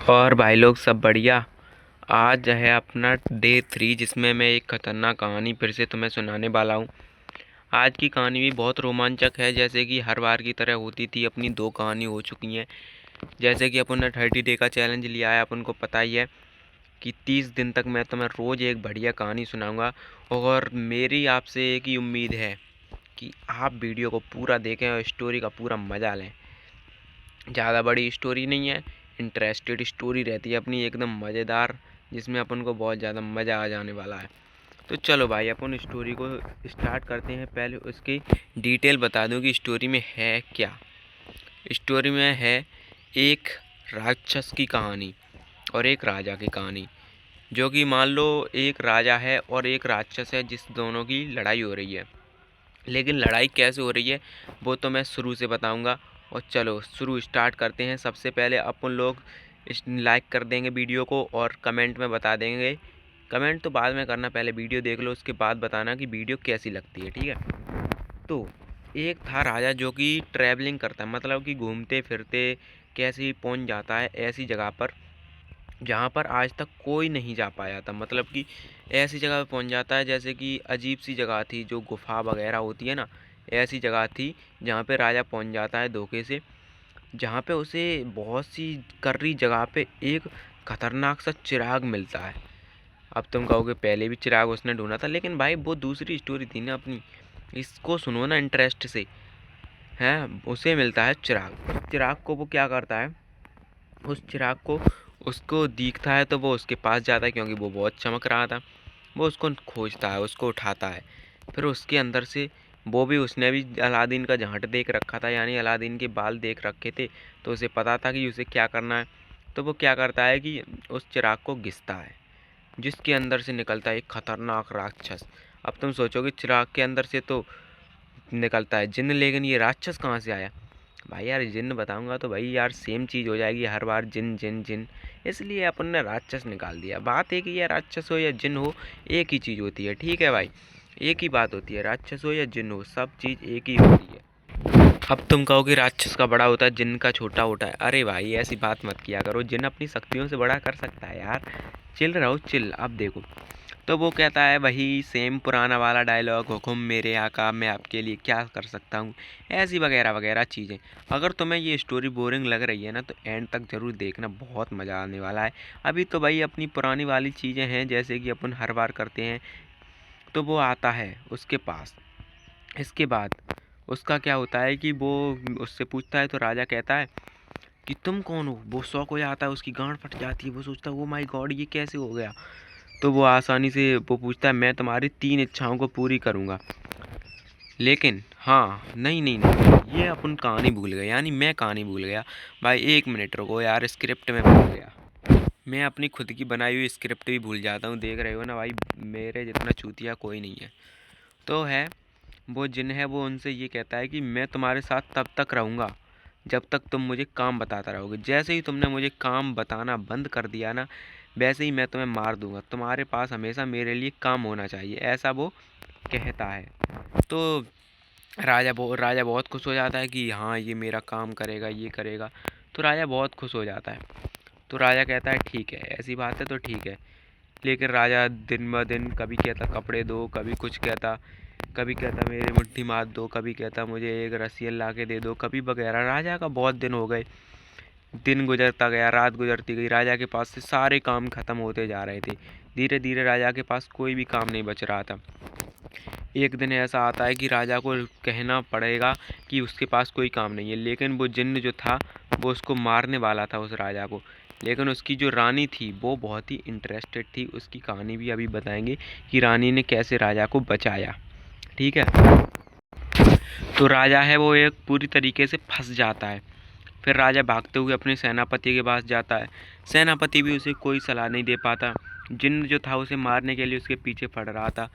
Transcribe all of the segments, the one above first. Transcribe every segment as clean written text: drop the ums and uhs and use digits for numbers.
और भाई लोग सब बढ़िया। आज है अपना डे 3 जिसमें मैं एक ख़तरनाक कहानी फिर से तुम्हें सुनाने वाला हूँ। आज की कहानी भी बहुत रोमांचक है, जैसे कि हर बार की तरह होती थी। अपनी 2 कहानी हो चुकी हैं। जैसे कि अपन ने 30 डे का चैलेंज लिया है, अपन को पता ही है कि 30 दिन तक मैं तुम्हें रोज़ एक बढ़िया कहानी सुनाऊँगा। और मेरी आपसे एक ही उम्मीद है कि आप वीडियो को पूरा देखें और स्टोरी का पूरा मज़ा लें। ज़्यादा बड़ी स्टोरी नहीं है, इंटरेस्टेड स्टोरी रहती है अपनी, एकदम मज़ेदार, जिसमें अपन को बहुत ज़्यादा मज़ा आ जाने वाला है। तो चलो भाई, अपन स्टोरी को स्टार्ट करते हैं। पहले उसकी डिटेल बता दूं कि स्टोरी में है क्या। स्टोरी में है एक राक्षस की कहानी और एक राजा की कहानी। जो कि मान लो एक राजा है और एक राक्षस है, जिस दोनों की लड़ाई हो रही है। लेकिन लड़ाई कैसे हो रही है वो तो मैं शुरू से बताऊंगा। और चलो शुरू स्टार्ट करते हैं। सबसे पहले अपन लोग लाइक कर देंगे वीडियो को और कमेंट में बता देंगे। कमेंट तो बाद में करना, पहले वीडियो देख लो, उसके बाद बताना कि वीडियो कैसी लगती है, ठीक है। तो एक था राजा जो कि ट्रैवलिंग करता है, मतलब कि घूमते फिरते कैसे ही पहुंच जाता है ऐसी जगह पर जहाँ पर आज तक कोई नहीं जा पाया था। मतलब कि ऐसी जगह पे पहुँच जाता है जैसे कि अजीब सी जगह थी, जो गुफा वगैरह होती है ना, ऐसी जगह थी जहाँ पे राजा पहुँच जाता है धोखे से। जहाँ पे उसे बहुत सी कर्री जगह पे एक खतरनाक सा चिराग मिलता है। अब तुम कहोगे पहले भी चिराग उसने ढूंढा था, लेकिन भाई वो दूसरी स्टोरी थी ना अपनी। इसको सुनो ना इंटरेस्ट से। हैं, उसे मिलता है चिराग। उस चिराग को वो क्या करता है, उस चिराग को उसको दिखता है तो वो उसके पास जाता है, क्योंकि वो बहुत चमक रहा था। वो उसको खोजता है, उसको उठाता है। फिर उसके अंदर से वो भी, उसने भी अलादीन का झांट देख रखा था, यानी अलादीन के बाल देख रखे थे। तो उसे पता था कि उसे क्या करना है। तो वो क्या करता है कि उस चिराग को घिसता है, जिसके अंदर से निकलता है एक खतरनाक राक्षस। अब तुम सोचोगे चिराग के अंदर से तो निकलता है जिन्न, लेकिन ये राक्षस कहाँ से आया। भाई यार, जिन्न बताऊंगा तो भाई यार सेम चीज़ हो जाएगी हर बार, जिन जिन जिन। इसलिए अपन ने राक्षस निकाल दिया। बात एक ही है, राक्षस हो या जिन हो एक ही चीज़ होती है, ठीक है भाई। एक ही बात होती है, राक्षस हो या जिन हो, सब चीज़ एक ही होती है। अब तुम कहोगे राक्षस का बड़ा होता है, जिन का छोटा होता है। अरे भाई ऐसी बात मत किया करो, जिन अपनी शक्तियों से बड़ा कर सकता है यार। चिल रहो, चिल। अब देखो, तो वो कहता है वही सेम पुराना वाला डायलॉग, हुकुम मेरे आका, मैं आपके लिए क्या कर सकता हूँ, ऐसी वगैरह वगैरह चीज़ें। अगर तुम्हें ये स्टोरी बोरिंग लग रही है ना, तो एंड तक ज़रूर देखना, बहुत मज़ा आने वाला है। अभी तो भाई अपनी पुरानी वाली चीज़ें हैं, जैसे कि अपन हर बार करते हैं। तो वो आता है उसके पास। इसके बाद उसका क्या होता है कि वो उससे पूछता है, तो राजा कहता है कि तुम कौन हो। वो शौक हो जाता है, उसकी गांड फट जाती है। वो सोचता है ओ माय गॉड, ये कैसे हो गया। तो वो आसानी से वो पूछता है, मैं तुम्हारी 3 इच्छाओं को पूरी करूँगा, लेकिन हाँ, नहीं नहीं नहीं, ये अपन कहानी भूल गए, यानी मैं कहानी भूल गया। भाई 1 मिनट रुको यार, स्क्रिप्ट में भूल गया। मैं अपनी खुद की बनाई हुई स्क्रिप्ट भी भूल जाता हूँ, देख रहे हो ना भाई, मेरे जितना चूतिया कोई नहीं है। तो है, वो जिन है वो उनसे ये कहता है कि मैं तुम्हारे साथ तब तक रहूँगा जब तक तुम मुझे काम बताता रहोगे। जैसे ही तुमने मुझे काम बताना बंद कर दिया ना, वैसे ही मैं तुम्हें मार दूंगा। तुम्हारे पास हमेशा मेरे लिए काम होना चाहिए, ऐसा वो कहता है। तो राजा बहुत खुश हो जाता है कि हाँ, ये मेरा काम करेगा, ये करेगा। तो राजा बहुत खुश हो जाता है। तो राजा कहता है ठीक है, ऐसी बात है तो ठीक है। लेकिन राजा दिन ब दिन कभी कहता कपड़े दो, कभी कुछ कहता, कभी कहता मेरी मुट्ठी मार दो, कभी कहता मुझे एक रस्सियाँ ला के दे दो, कभी वगैरह। राजा का बहुत दिन हो गए, दिन गुजरता गया, रात गुजरती गई, राजा के पास से सारे काम खत्म होते जा रहे थे। धीरे धीरे राजा के पास कोई भी काम नहीं बच रहा था। एक दिन ऐसा आता है कि राजा को कहना पड़ेगा कि उसके पास कोई काम नहीं है, लेकिन वो जिन्न जो था वो उसको मारने वाला था, उस राजा को। लेकिन उसकी जो रानी थी वो बहुत ही इंटरेस्टेड थी। उसकी कहानी भी अभी बताएंगे कि रानी ने कैसे राजा को बचाया, ठीक है। तो राजा है वो एक पूरी तरीके से फंस जाता है। फिर राजा भागते हुए अपने सेनापति के पास जाता है। सेनापति भी उसे कोई सलाह नहीं दे पाता। जिन्न जो था उसे मारने के लिए उसके पीछे पड़ रहा था,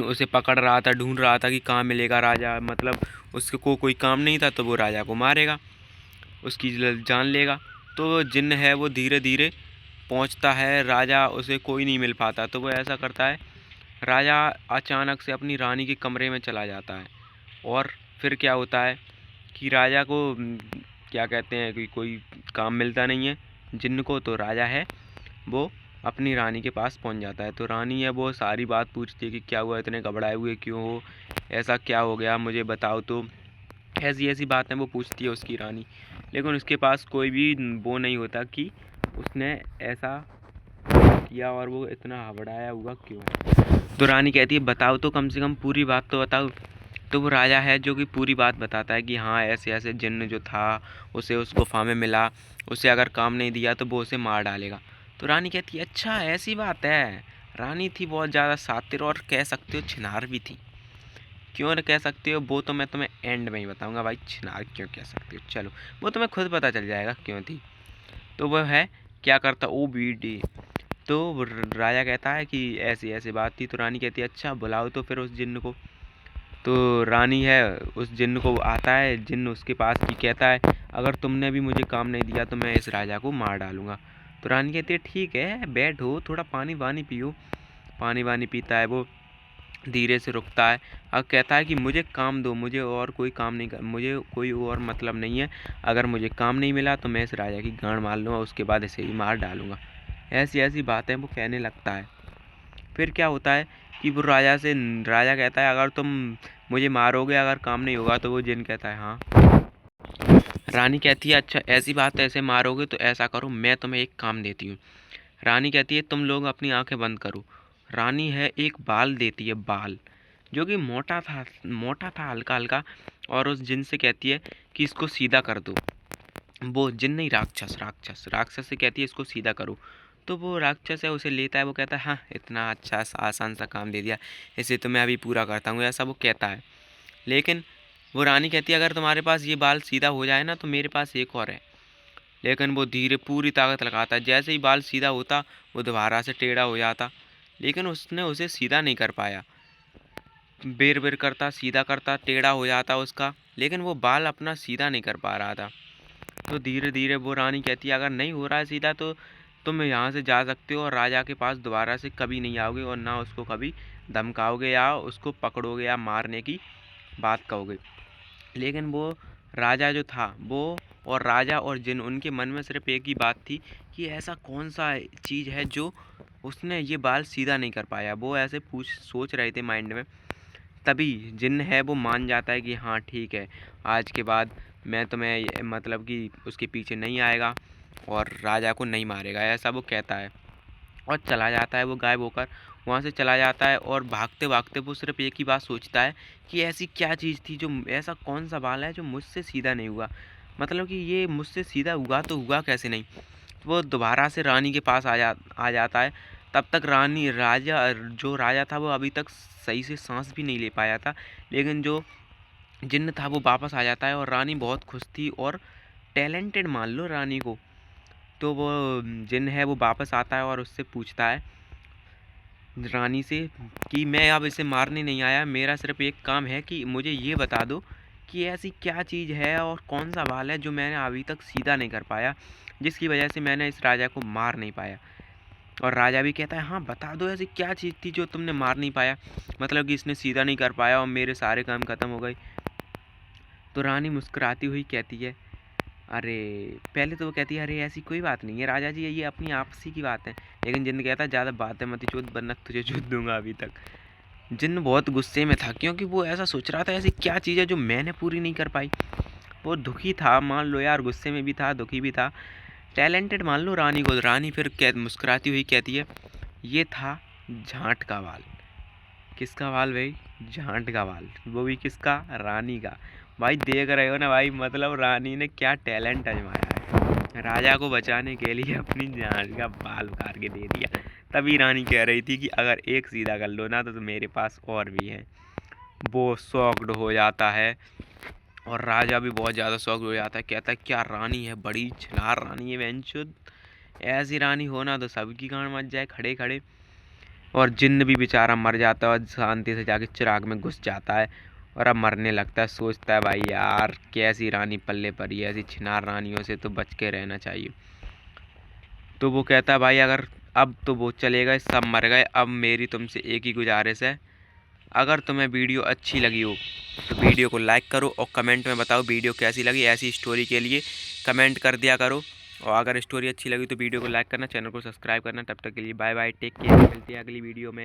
उसे पकड़ रहा था, ढूंढ रहा था कि कहाँ मिलेगा राजा। मतलब उसको कोई काम नहीं था, तो वो राजा को मारेगा, उसकी जान लेगा। तो जिन्न है वो धीरे धीरे पहुंचता है, राजा उसे कोई नहीं मिल पाता। तो वो ऐसा करता है, राजा अचानक से अपनी रानी के कमरे में चला जाता है। और फिर क्या होता है कि राजा को क्या कहते हैं कि कोई काम मिलता नहीं है। जिन्न को। तो राजा है वो अपनी रानी के पास पहुंच जाता है। तो रानी है वो सारी बात पूछती है कि क्या हुआ, इतने घबराए हुए क्यों हो, ऐसा क्या हो गया मुझे बताओ। तो ऐसी ऐसी बातें वो पूछती है उसकी रानी, लेकिन उसके पास कोई भी वो नहीं होता कि उसने ऐसा किया और वो इतना घबराया हुआ क्यों है। तो रानी कहती है बताओ तो, कम से कम पूरी बात तो बताओ। तो वो राजा है जो कि पूरी बात बताता है कि हाँ ऐसे ऐसे जिन्न जो था उसे उस गुफा में मिला, उसे अगर काम नहीं दिया तो वो उसे मार डालेगा। तो रानी कहती है अच्छा ऐसी बात है। रानी थी बहुत ज़्यादा शातिर और कह सकते हो छिनार भी थी। क्यों कह सकते हो वो तो मैं तुम्हें एंड में ही बताऊंगा भाई, छिनार क्यों कह सकते हो, चलो वो तुम्हें खुद पता चल जाएगा क्यों थी। तो वह है क्या करता ओ बीडी। तो राजा कहता है कि ऐसी ऐसी बात थी। तो रानी कहती है अच्छा बुलाओ तो फिर उस जिन्न को। तो रानी है उस जिन्न को आता है, जिन्न उसके पास की कहता है अगर तुमने भी मुझे काम नहीं दिया तो मैं इस राजा को मार डालूंगा। तो रानी कहती है ठीक है बैठो, थोड़ा पानी वानी पियो। पानी वानी पीता है वो, धीरे से रुकता है और कहता है कि मुझे काम दो, मुझे और कोई काम नहीं कर, मुझे कोई और मतलब नहीं है। अगर मुझे काम नहीं मिला तो मैं इस राजा की गांड मार लूँगा, उसके बाद इसे ही मार डालूँगा। ऐसी ऐसी बातें वो कहने लगता है। फिर क्या होता है कि वो राजा कहता है अगर तुम मुझे मारोगे अगर काम नहीं होगा। तो वो जिन कहता है हाँ। रानी कहती है अच्छा ऐसी बात है, ऐसे मारोगे तो ऐसा करो मैं तुम्हें एक काम देती हूँ। रानी कहती है तुम लोग अपनी आंखें बंद करो। रानी है एक बाल देती है, बाल जो कि मोटा था हल्का हल्का, और उस जिन से कहती है कि इसको सीधा कर दो। वो जिन नहीं, राक्षस राक्षस राक्षस से कहती है इसको सीधा करो। तो वो राक्षस है उसे लेता है, वो कहता है हाँ इतना अच्छा आसान सा काम दे दिया, इसे तो मैं अभी पूरा करता हूँ, ऐसा वो कहता है। लेकिन वो रानी कहती है अगर तुम्हारे पास ये बाल सीधा हो जाए ना तो मेरे पास एक और है। लेकिन वो धीरे पूरी ताकत लगाता है, जैसे ही बाल सीधा होता वो दोबारा से टेढ़ा हो जाता। लेकिन उसने उसे सीधा नहीं कर पाया, बेर बेर करता सीधा करता टेढ़ा हो जाता उसका, लेकिन वो बाल अपना सीधा नहीं कर पा रहा था। तो धीरे धीरे वो रानी कहती है अगर नहीं हो रहा है सीधा तो तुम यहाँ से जा सकते हो और राजा के पास दोबारा से कभी नहीं आओगे और ना उसको कभी धमकाओगे या उसको पकड़ोगे या मारने की बात कहोगे। लेकिन वो राजा जो था वो और राजा और जिन उनके मन में सिर्फ एक ही बात थी कि ऐसा कौन सा चीज़ है जो उसने ये बाल सीधा नहीं कर पाया। वो ऐसे सोच रहे थे माइंड में। तभी जिन है वो मान जाता है कि हाँ ठीक है, आज के बाद मैं तुम्हें मतलब कि उसके पीछे नहीं आएगा और राजा को नहीं मारेगा, ऐसा वो कहता है। और चला जाता है वो गायब होकर, वहाँ से चला जाता है। और भागते भागते वो सिर्फ एक ही बात सोचता है कि ऐसी क्या चीज़ थी जो, ऐसा कौन सा बाल है जो मुझसे सीधा नहीं हुआ, मतलब कि ये मुझसे सीधा हुआ तो हुआ कैसे नहीं। तो वो दोबारा से रानी के पास आ जाता है। तब तक जो राजा था वो अभी तक सही से सांस भी नहीं ले पाया था। लेकिन जो जिन्न था वो वापस आ जाता है और रानी बहुत खुश थी और टैलेंटेड मान लो रानी को। तो वो जिन्न है वो वापस आता है और उससे पूछता है रानी से कि मैं अब इसे मारने नहीं आया, मेरा सिर्फ एक काम है कि मुझे ये बता दो कि ऐसी क्या चीज़ है और कौन सा बाल है जो मैंने अभी तक सीधा नहीं कर पाया, जिसकी वजह से मैंने इस राजा को मार नहीं पाया। और राजा भी कहता है हाँ बता दो ऐसी क्या चीज़ थी जो तुमने मार नहीं पाया, मतलब कि इसने सीधा नहीं कर पाया और मेरे सारे काम ख़त्म हो गए। तो रानी मुस्कुराती हुई कहती है अरे, पहले तो वो कहती है अरे ऐसी कोई बात नहीं है राजा जी, ये अपनी आपसी की बात है। लेकिन जिन्न कहता है ज़्यादा बातें मत चोद वरना तुझे चोद दूंगा अभी तक। जिन्न बहुत गुस्से में था क्योंकि वो ऐसा सोच रहा था ऐसी क्या चीज़ है जो मैंने पूरी नहीं कर पाई। वो दुखी था मान लो यार, गुस्से में भी था दुखी भी था, टैलेंटेड मान लो रानी को। रानी फिर मुस्कुराती हुई कहती है ये था झांट का बाल। किसका बाल भाई? झांट का बाल, वो भी किसका? रानी का। भाई देख रहे हो ना भाई, मतलब रानी ने क्या टैलेंट आजमाया है, राजा को बचाने के लिए अपनी झांट का बाल उखाड़ के दे दिया। तभी रानी कह रही थी कि अगर एक सीधा कर लो ना तो मेरे पास और भी है। वो शॉक्ड हो जाता है और राजा भी बहुत ज़्यादा शॉक्ड हो जाता है, कहता है क्या रानी है, बड़ी छिनार रानी है बेंचुद, ऐसी रानी होना तो सबकी गांड मच जाए खड़े खड़े। और जिन्न भी बेचारा मर जाता है और शांति से जाके चिराग में घुस जाता है और अब मरने लगता है। सोचता है भाई यार कैसी रानी पल्ले पड़ी है, ऐसी छिनार रानियों से तो बच के रहना चाहिए। तो वो कहता है भाई अगर अब तो वो चले गए, सब मर गए, अब मेरी तुमसे एक ही गुजारिश है, अगर तुम्हें वीडियो अच्छी लगी हो तो वीडियो को लाइक करो और कमेंट में बताओ वीडियो कैसी लगी। ऐसी स्टोरी के लिए कमेंट कर दिया करो और अगर स्टोरी अच्छी लगी तो वीडियो को लाइक करना, चैनल को सब्सक्राइब करना। तब तक के लिए बाय बाय, टेक केयर, मिलते हैं अगली वीडियो में।